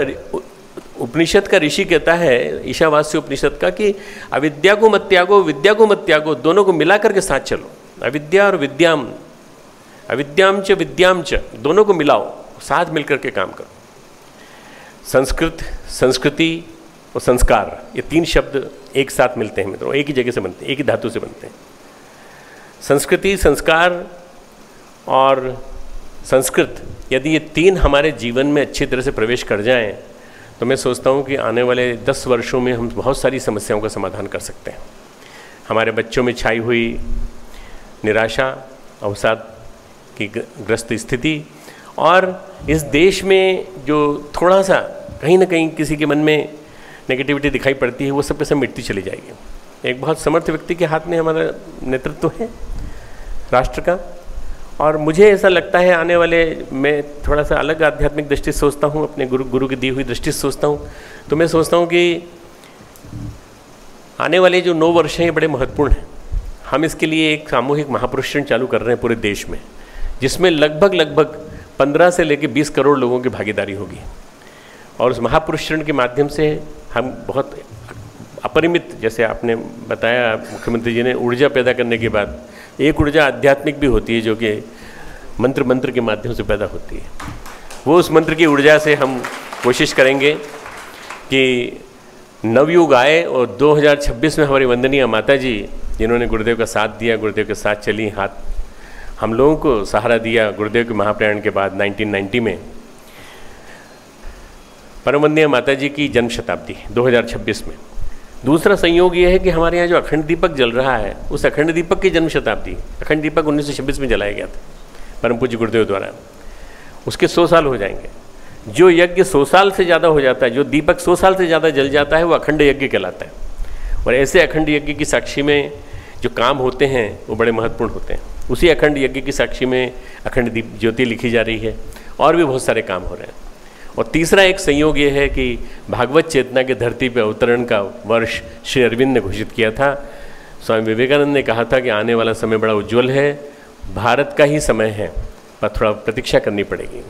उपनिषद का ऋषि कहता है, ईशावास्य उपनिषद का, कि अविद्या को मत त्यागो, विद्या को मत त्यागो, दोनों को मिला करके साथ चलो। अविद्या और विद्याम अविद्याम च विद्याम च, दोनों को मिलाओ, साथ मिलकर के काम करो। संस्कृत, संस्कृति और संस्कार, ये 3 शब्द एक साथ मिलते हैं मित्रों, एक ही जगह से बनते हैं, एक ही धातु से बनते हैं। संस्कृति, संस्कार और संस्कृत, यदि ये 3 हमारे जीवन में अच्छी तरह से प्रवेश कर जाएं, तो मैं सोचता हूँ कि आने वाले 10 वर्षों में हम बहुत सारी समस्याओं का समाधान कर सकते हैं। हमारे बच्चों में छाई हुई निराशा, अवसाद की ग्रस्त स्थिति, और इस देश में जो थोड़ा सा कहीं ना कहीं किसी के मन में नेगेटिविटी दिखाई पड़ती है, वो सब के सब मिटती चली जाएगी। एक बहुत समर्थ व्यक्ति के हाथ में हमारा नेतृत्व है राष्ट्र का, और मुझे ऐसा लगता है आने वाले, मैं थोड़ा सा अलग आध्यात्मिक दृष्टि से सोचता हूँ, अपने गुरु की दी हुई दृष्टि से सोचता हूँ, तो मैं सोचता हूँ कि आने वाले जो 9 वर्ष हैं ये बड़े महत्वपूर्ण हैं। हम इसके लिए एक सामूहिक महापुरुष ऋण चालू कर रहे हैं पूरे देश में, जिसमें लगभग 15 से लेकर 20 करोड़ लोगों की भागीदारी होगी, और उस महापुरुष ऋण के माध्यम से हम बहुत अपरिमित, जैसे आपने बताया मुख्यमंत्री जी ने, ऊर्जा पैदा करने के बाद एक ऊर्जा आध्यात्मिक भी होती है जो कि मंत्र के माध्यम से पैदा होती है। वो उस मंत्र की ऊर्जा से हम कोशिश करेंगे कि नवयुग आए, और 2026 में हमारी वंदनीय माता जी, जिन्होंने गुरुदेव का साथ दिया, गुरुदेव के साथ चली, हाथ हम लोगों को सहारा दिया गुरुदेव के महाप्रयाण के बाद 1990 में, परम वंदनीय माता जी की जन्म शताब्दी 2026 में। दूसरा संयोग ये है कि हमारे यहाँ जो अखंड दीपक जल रहा है, उस अखंड दीपक की जन्म शताब्दी, अखंड दीपक 1926 में जलाया गया था परम पूज्य गुरुदेव द्वारा, उसके 100 साल हो जाएंगे। जो यज्ञ 100 साल से ज़्यादा हो जाता है, जो दीपक 100 साल से ज़्यादा जल जाता है, वो अखंड यज्ञ कहलाता है। और ऐसे अखंड यज्ञ की साक्षी में जो काम होते हैं वो बड़े महत्वपूर्ण होते हैं। उसी अखंड यज्ञ की साक्षी में अखंड दीप ज्योति लिखी जा रही है, और भी बहुत सारे काम हो रहे हैं। और तीसरा एक संयोग ये है कि भागवत चेतना के धरती पर अवतरण का वर्ष श्री अरविंद ने घोषित किया था। स्वामी विवेकानंद ने कहा था कि आने वाला समय बड़ा उज्जवल है, भारत का ही समय है, पर थोड़ा प्रतीक्षा करनी पड़ेगी।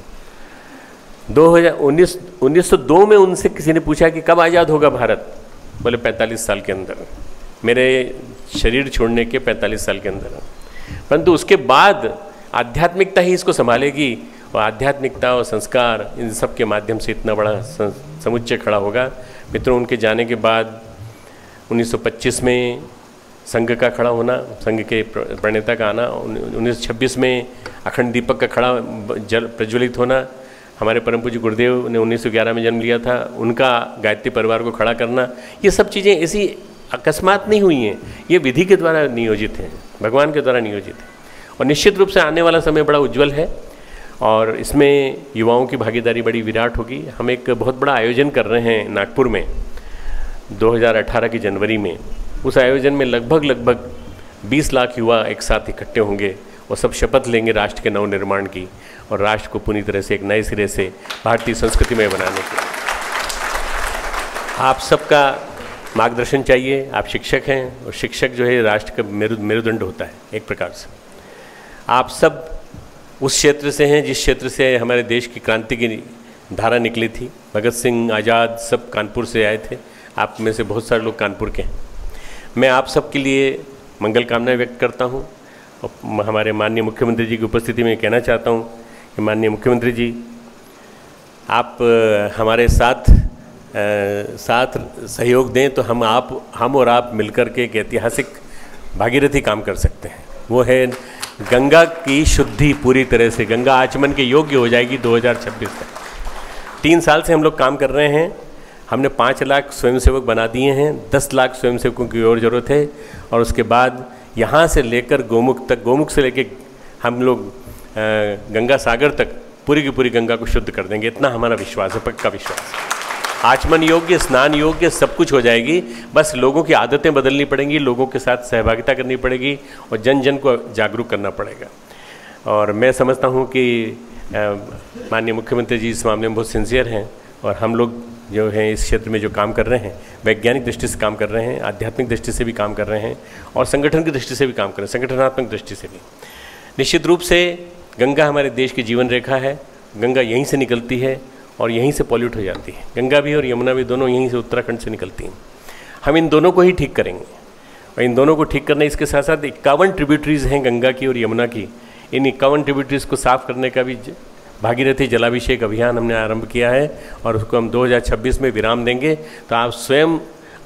1902 में उनसे किसी ने पूछा कि कब आज़ाद होगा भारत, बोले 45 साल के अंदर, मेरे शरीर छोड़ने के 45 साल के अंदर। परंतु उसके बाद आध्यात्मिकता ही इसको संभालेगी, और आध्यात्मिकता और संस्कार इन सब के माध्यम से इतना बड़ा समुच्चय खड़ा होगा। मित्रों, उनके जाने के बाद 1925 में संघ का खड़ा होना, संघ के प्रणेता का आना, 1926 में अखंड दीपक का खड़ा प्रज्वलित होना, हमारे परम पूज्य गुरुदेव ने 1911 में जन्म लिया था, उनका गायत्री परिवार को खड़ा करना, ये सब चीज़ें ऐसी अकस्मात नहीं हुई हैं, ये विधि के द्वारा नियोजित हैं, भगवान के द्वारा नियोजित है। और निश्चित रूप से आने वाला समय बड़ा उज्जवल है, और इसमें युवाओं की भागीदारी बड़ी विराट होगी। हम एक बहुत बड़ा आयोजन कर रहे हैं नागपुर में 2018 की जनवरी में। उस आयोजन में लगभग 20 लाख युवा एक साथ इकट्ठे होंगे, और सब शपथ लेंगे राष्ट्र के नवनिर्माण की, और राष्ट्र को पूरी तरह से एक नए सिरे से भारतीय संस्कृति में बनाने की। आप सबका मार्गदर्शन चाहिए। आप शिक्षक हैं, और शिक्षक जो है राष्ट्र का मेरुदंड होता है एक प्रकार से। आप सब उस क्षेत्र से हैं जिस क्षेत्र से हमारे देश की क्रांति की धारा निकली थी। भगत सिंह, आज़ाद सब कानपुर से आए थे। आप में से बहुत सारे लोग कानपुर के हैं। मैं आप सब के लिए मंगल कामनाएं व्यक्त करता हूं, और हमारे माननीय मुख्यमंत्री जी की उपस्थिति में कहना चाहता हूं कि माननीय मुख्यमंत्री जी, आप हमारे साथ सहयोग दें तो हम और आप मिलकर के एक ऐतिहासिक भागीरथी काम कर सकते हैं। वो है गंगा की शुद्धि, पूरी तरह से गंगा आचमन के योग्य हो जाएगी 2026 तक। 3 साल से हम लोग काम कर रहे हैं। हमने 5 लाख स्वयंसेवक बना दिए हैं, 10 लाख स्वयंसेवकों की और ज़रूरत है। और उसके बाद यहाँ से लेकर गोमुख तक, गोमुख से लेकर हम लोग गंगा सागर तक पूरी की पूरी गंगा को शुद्ध कर देंगे, इतना हमारा विश्वास है, पक्का विश्वास है। आचमन योग्य, स्नान योग्य सब कुछ हो जाएगी। बस लोगों की आदतें बदलनी पड़ेंगी, लोगों के साथ सहभागिता करनी पड़ेगी, और जन जन को जागरूक करना पड़ेगा। और मैं समझता हूँ कि माननीय मुख्यमंत्री जी इस मामले में बहुत सिंसियर हैं, और हम लोग जो हैं इस क्षेत्र में जो काम कर रहे हैं, वैज्ञानिक दृष्टि से काम कर रहे हैं, आध्यात्मिक दृष्टि से भी काम कर रहे हैं, और संगठन की दृष्टि से भी काम कर रहे हैं, संगठनात्मक दृष्टि से भी। निश्चित रूप से गंगा हमारे देश की जीवन रेखा है। गंगा यहीं से निकलती है और यहीं से पॉल्यूट हो जाती है। गंगा भी और यमुना भी दोनों यहीं से उत्तराखंड से निकलती हैं। हम इन दोनों को ही ठीक करेंगे, और इन दोनों को ठीक करना, इसके साथ साथ 51 ट्रिब्यूटरीज हैं गंगा की और यमुना की। इन कनेक्टिविटीज़ को साफ करने का भी भागीरथी जलाभिषेक अभियान हमने आरंभ किया है और उसको हम 2026 में विराम देंगे। तो आप स्वयं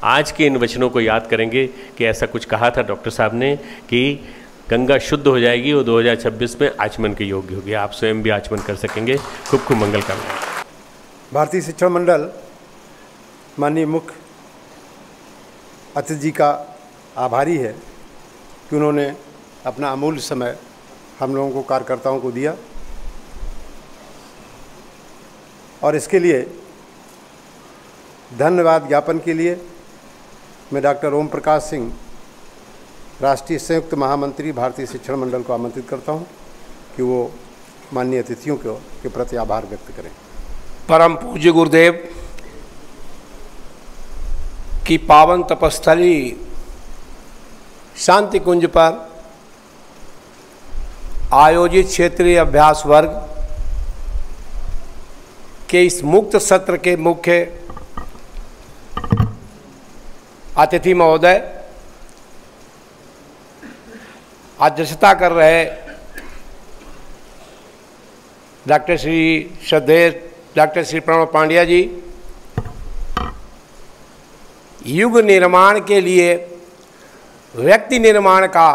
आज के इन वचनों को याद करेंगे कि ऐसा कुछ कहा था डॉक्टर साहब ने कि गंगा शुद्ध हो जाएगी और 2026 में आचमन के योग्य होगी। आप स्वयं भी आचमन कर सकेंगे। खूब खूब मंगल कामना। भारतीय शिक्षण मंडल माननीय मुख्य अतिथि जी का आभारी है कि उन्होंने अपना अमूल्य समय हम लोगों को कार्यकर्ताओं को दिया और इसके लिए धन्यवाद ज्ञापन के लिए मैं डॉक्टर ओम प्रकाश सिंह, राष्ट्रीय संयुक्त महामंत्री भारतीय शिक्षण मंडल को आमंत्रित करता हूं कि वो माननीय अतिथियों के प्रति आभार व्यक्त करें। परम पूज्य गुरुदेव की पावन तपस्थली शांति कुंज पर आयोजित क्षेत्रीय अभ्यास वर्ग के इस मुक्त सत्र के मुख्य अतिथि महोदय, अध्यक्षता कर रहे डॉक्टर श्री प्रणव पांड्या जी, युग निर्माण के लिए व्यक्ति निर्माण का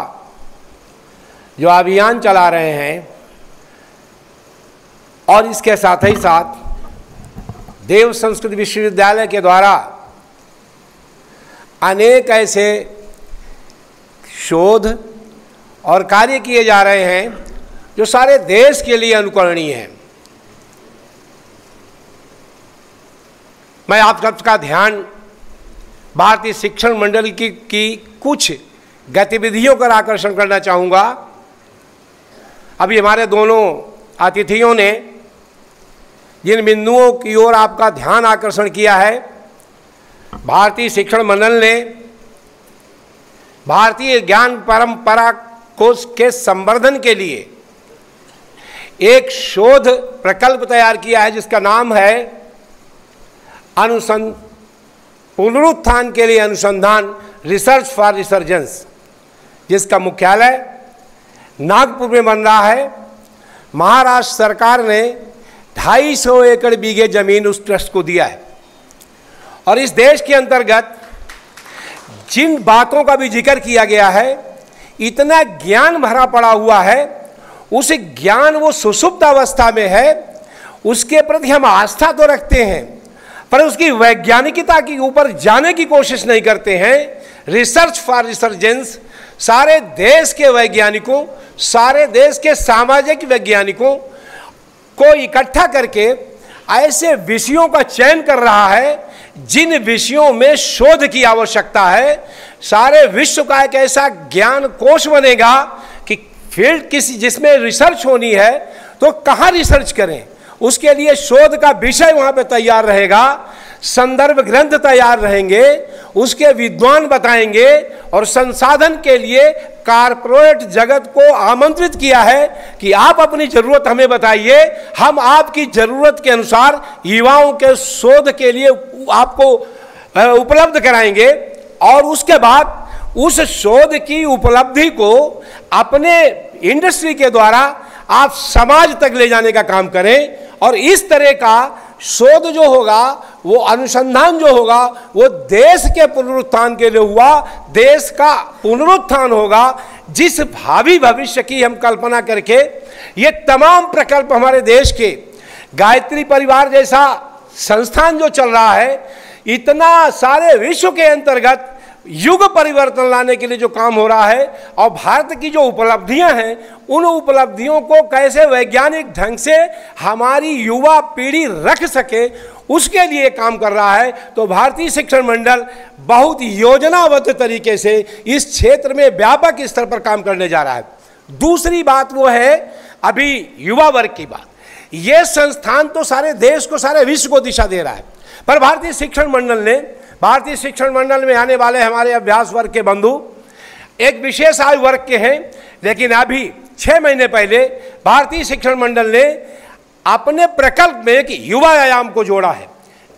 जो अभियान चला रहे हैं और इसके साथ ही साथ देव संस्कृत विश्वविद्यालय के द्वारा अनेक ऐसे शोध और कार्य किए जा रहे हैं जो सारे देश के लिए अनुकरणीय हैं। मैं आप सबका ध्यान भारतीय शिक्षण मंडल की कुछ गतिविधियों पर आकर्षण करना चाहूँगा। अभी हमारे दोनों अतिथियों ने जिन बिंदुओं की ओर आपका ध्यान आकर्षण किया है, भारतीय शिक्षण मंडल ने भारतीय ज्ञान परंपरा कोष के संवर्धन के लिए एक शोध प्रकल्प तैयार किया है जिसका नाम है पुनरुत्थान के लिए अनुसंधान, रिसर्च फॉर रिसर्जेंस, जिसका मुख्यालय नागपुर में बन रहा है। महाराष्ट्र सरकार ने 250 एकड़ बीघे जमीन उस ट्रस्ट को दिया है और इस देश के अंतर्गत जिन बातों का भी जिक्र किया गया है, इतना ज्ञान भरा पड़ा हुआ है, उस ज्ञान वो सुषुप्त अवस्था में है, उसके प्रति हम आस्था तो रखते हैं पर उसकी वैज्ञानिकता के ऊपर जाने की कोशिश नहीं करते हैं। रिसर्च फॉर रिसर्जेंस सारे देश के वैज्ञानिकों, सारे देश के सामाजिक वैज्ञानिकों को इकट्ठा करके ऐसे विषयों का चयन कर रहा है जिन विषयों में शोध की आवश्यकता है। सारे विश्व का एक ऐसा ज्ञान कोश बनेगा कि फील्ड किसी जिसमें रिसर्च होनी है तो कहाँ रिसर्च करें, उसके लिए शोध का विषय वहाँ पे तैयार रहेगा, संदर्भ ग्रंथ तैयार रहेंगे, उसके विद्वान बताएंगे और संसाधन के लिए कारपोरेट जगत को आमंत्रित किया है कि आप अपनी जरूरत हमें बताइए, हम आपकी जरूरत के अनुसार युवाओं के शोध के लिए आपको उपलब्ध कराएंगे और उसके बाद उस शोध की उपलब्धि को अपने इंडस्ट्री के द्वारा आप समाज तक ले जाने का काम करें और इस तरह का शोध जो होगा, वो अनुसंधान जो होगा, वो देश के पुनरुत्थान के लिए हुआ, देश का पुनरुत्थान होगा। जिस भावी भविष्य की हम कल्पना करके ये तमाम प्रकल्प हमारे देश के गायत्री परिवार जैसा संस्थान जो चल रहा है, इतना सारे विश्व के अंतर्गत युग परिवर्तन लाने के लिए जो काम हो रहा है और भारत की जो उपलब्धियां हैं, उन उपलब्धियों को कैसे वैज्ञानिक ढंग से हमारी युवा पीढ़ी रख सके, उसके लिए काम कर रहा है। तो भारतीय शिक्षण मंडल बहुत योजनाबद्ध तरीके से इस क्षेत्र में व्यापक स्तर पर काम करने जा रहा है। दूसरी बात वो है अभी युवा वर्ग की बात। ये संस्थान तो सारे देश को, सारे विश्व को दिशा दे रहा है, पर भारतीय शिक्षण मंडल में आने वाले हमारे अभ्यास वर्ग के बंधु एक विशेष आयु वर्ग के हैं, लेकिन अभी 6 महीने पहले भारतीय शिक्षण मंडल ने अपने प्रकल्प में एक युवा आयाम को जोड़ा है।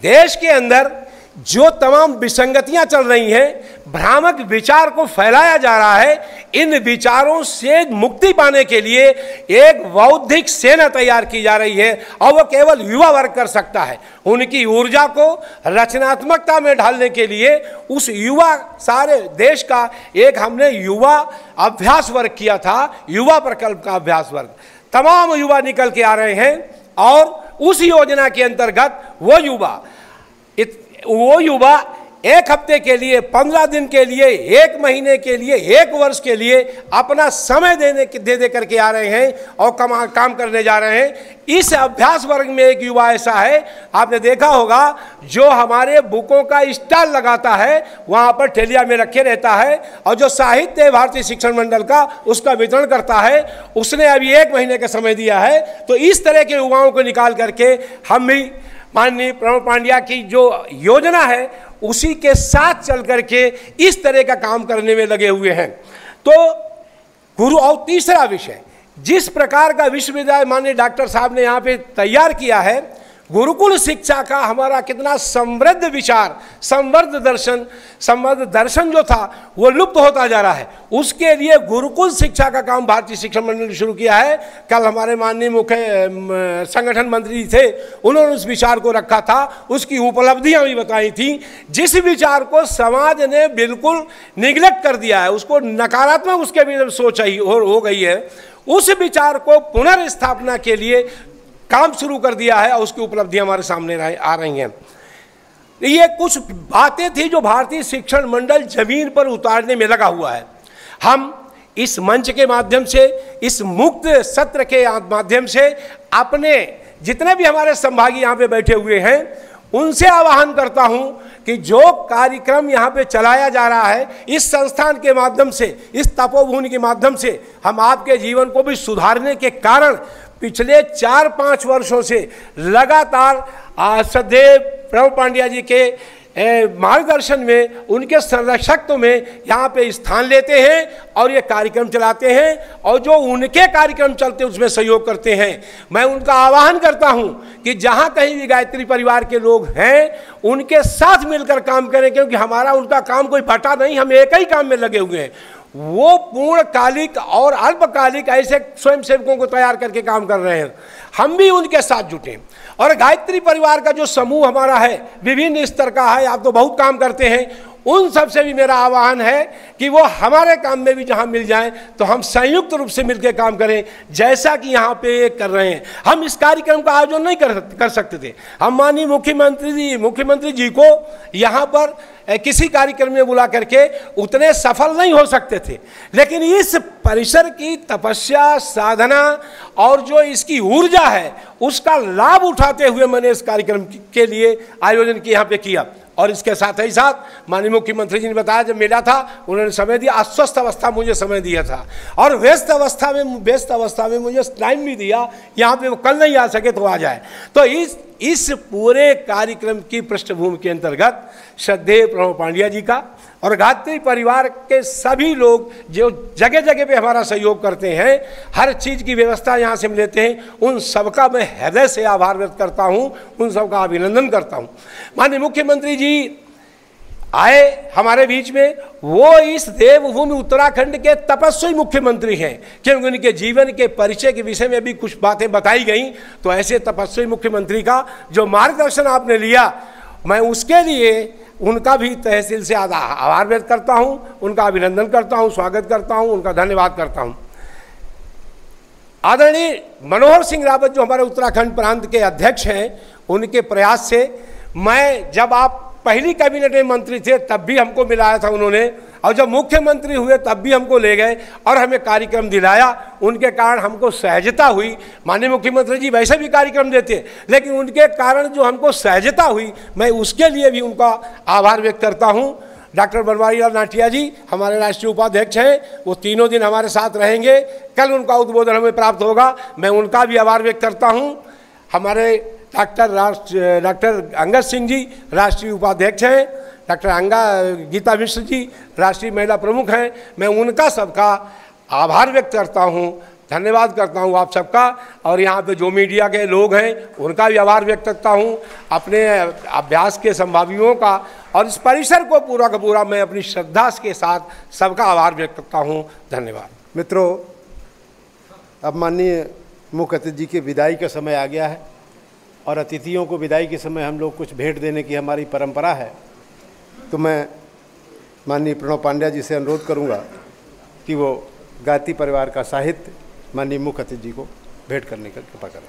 देश के अंदर जो तमाम विसंगतियां चल रही हैं, भ्रामक विचार को फैलाया जा रहा है, इन विचारों से मुक्ति पाने के लिए एक बौद्धिक सेना तैयार की जा रही है और वह केवल युवा वर्ग कर सकता है। उनकी ऊर्जा को रचनात्मकता में ढालने के लिए उस युवा सारे देश का एक हमने युवा अभ्यास वर्ग किया था, युवा प्रकल्प का अभ्यास वर्ग। तमाम युवा निकल के आ रहे हैं और उस योजना के अंतर्गत वो युवा 1 हफ्ते के लिए, 15 दिन के लिए, 1 महीने के लिए, 1 वर्ष के लिए अपना समय दे करके आ रहे हैं और काम करने जा रहे हैं। इस अभ्यास वर्ग में एक युवा ऐसा है, आपने देखा होगा, जो हमारे बुकों का स्टॉल लगाता है, वहाँ पर ठेलिया में रखे रहता है और जो साहित्य है भारतीय शिक्षण मंडल का उसका वितरण करता है। उसने अभी 1 महीने का समय दिया है। तो इस तरह के युवाओं को निकाल करके हम भी माननीय प्रणव पांड्या की जो योजना है उसी के साथ चल करके इस तरह का काम करने में लगे हुए हैं। तो गुरु, और तीसरा विषय, जिस प्रकार का विश्वविद्यालय माननीय डॉक्टर साहब ने यहाँ पे तैयार किया है, गुरुकुल शिक्षा का हमारा कितना समृद्ध विचार, समृद्ध दर्शन जो था वो लुप्त होता जा रहा है। उसके लिए गुरुकुल शिक्षा का काम भारतीय शिक्षण मंडल ने शुरू किया है। कल हमारे माननीय मुख्य संगठन मंत्री थे, उन्होंने उस विचार को रखा था, उसकी उपलब्धियां भी बताई थी। जिस विचार को समाज ने बिल्कुल निगलेक्ट कर दिया है, उसको नकारात्मक उसके भी सोच हो गई है, उस विचार को पुनर्स्थापना के लिए काम शुरू कर दिया है और उसकी उपलब्धियां हमारे सामने आ रही हैं। ये कुछ बातें थी जो भारतीय शिक्षण मंडल जमीन पर उतारने में लगा हुआ है। हम इस मंच के माध्यम से, इस मुक्त सत्र के माध्यम से अपने जितने भी हमारे संभागी यहाँ पे बैठे हुए हैं उनसे आह्वान करता हूँ कि जो कार्यक्रम यहाँ पे चलाया जा रहा है इस संस्थान के माध्यम से, इस तपोभूमि के माध्यम से, हम आपके जीवन को भी सुधारने के कारण पिछले 4-5 वर्षों से लगातार सदैव प्रणव पांड्या जी के मार्गदर्शन में, उनके संरक्षकत्व में यहाँ पे स्थान लेते हैं और ये कार्यक्रम चलाते हैं और जो उनके कार्यक्रम चलते हैं उसमें सहयोग करते हैं। मैं उनका आह्वान करता हूँ कि जहाँ कहीं भी गायत्री परिवार के लोग हैं उनके साथ मिलकर काम करें, क्योंकि हमारा उनका काम कोई बटा नहीं, हम एक ही काम में लगे हुए हैं। वो पूर्णकालिक और अल्पकालिक ऐसे स्वयंसेवकों को तैयार करके काम कर रहे हैं, हम भी उनके साथ जुटे। और गायत्री परिवार का जो समूह हमारा है विभिन्न स्तर का है, आप तो बहुत काम करते हैं, उन सब से भी मेरा आह्वान है कि वो हमारे काम में भी जहां मिल जाएं तो हम संयुक्त रूप से मिलकर काम करें, जैसा कि यहाँ पे कर रहे हैं। हम इस कार्यक्रम का आयोजन नहीं कर सकते थे। हम माननीय मुख्यमंत्री जी को यहाँ पर किसी कार्यक्रम में बुला करके उतने सफल नहीं हो सकते थे, लेकिन इस परिसर की तपस्या, साधना और जो इसकी ऊर्जा है उसका लाभ उठाते हुए मैंने इस कार्यक्रम के लिए आयोजन यहाँ पे किया। और इसके साथ ही साथ माननीय मुख्यमंत्री जी ने बताया, जब मिला था उन्होंने समय दिया, अस्वस्थ अवस्था मुझे समय दिया था और व्यस्त अवस्था में मुझे टाइम भी दिया, यहाँ पे वो कल नहीं आ सके तो आ जाए। तो इस पूरे कार्यक्रम की पृष्ठभूमि के अंतर्गत श्रद्धेय प्रणव पांड्या जी का और गायत्री परिवार के सभी लोग जो जगह जगह पे हमारा सहयोग करते हैं, हर चीज़ की व्यवस्था यहाँ से हम लेते हैं, उन सबका मैं हृदय से आभार व्यक्त करता हूँ, उन सबका अभिनंदन करता हूँ। माननीय मुख्यमंत्री जी आए हमारे बीच में, वो इस देवभूमि उत्तराखंड के तपस्वी मुख्यमंत्री हैं, क्योंकि उनके जीवन के परिचय के विषय में भी कुछ बातें बताई गई। तो ऐसे तपस्वी मुख्यमंत्री का जो मार्गदर्शन आपने लिया, मैं उसके लिए उनका भी तहसील से आभार व्यक्त करता हूं, उनका अभिनंदन करता हूं, स्वागत करता हूं, उनका धन्यवाद करता हूं। आदरणीय मनोहर सिंह रावत जो हमारे उत्तराखंड प्रांत के अध्यक्ष हैं, उनके प्रयास से मैं, जब आप पहली कैबिनेट में मंत्री थे तब भी हमको मिलाया था उन्होंने, और जब मुख्यमंत्री हुए तब भी हमको ले गए और हमें कार्यक्रम दिलाया। उनके कारण हमको सहजता हुई। माननीय मुख्यमंत्री जी वैसे भी कार्यक्रम देते, लेकिन उनके कारण जो हमको सहजता हुई, मैं उसके लिए भी उनका आभार व्यक्त करता हूँ। डॉक्टर बनवारी लाल नाटिया जी हमारे राष्ट्रीय उपाध्यक्ष हैं, वो 3 दिन हमारे साथ रहेंगे, कल उनका उद्बोधन हमें प्राप्त होगा, मैं उनका भी आभार व्यक्त करता हूँ। हमारे डॉक्टर अंगद सिंह जी राष्ट्रीय उपाध्यक्ष हैं, डॉक्टर गीता मिश्र जी राष्ट्रीय महिला प्रमुख हैं, मैं उनका सबका आभार व्यक्त करता हूं। धन्यवाद करता हूं आप सबका, और यहाँ पे जो मीडिया के लोग हैं उनका भी आभार व्यक्त करता हूं, अपने अभ्यास के संभावियों का, और इस परिसर को पूरा का पूरा मैं अपनी श्रद्धा के साथ सबका आभार व्यक्त करता हूं। धन्यवाद। मित्रों, अब माननीय मुख्य अतिथि जी के विदाई का समय आ गया है, और अतिथियों को विदाई के समय हम लोग कुछ भेंट देने की हमारी परंपरा है। तो मैं माननीय प्रणव पांड्या जी से अनुरोध करूंगा कि वो गायत्री परिवार का साहित्य माननीय मुख्य अतिथि जी को भेंट करने का कृपा करें।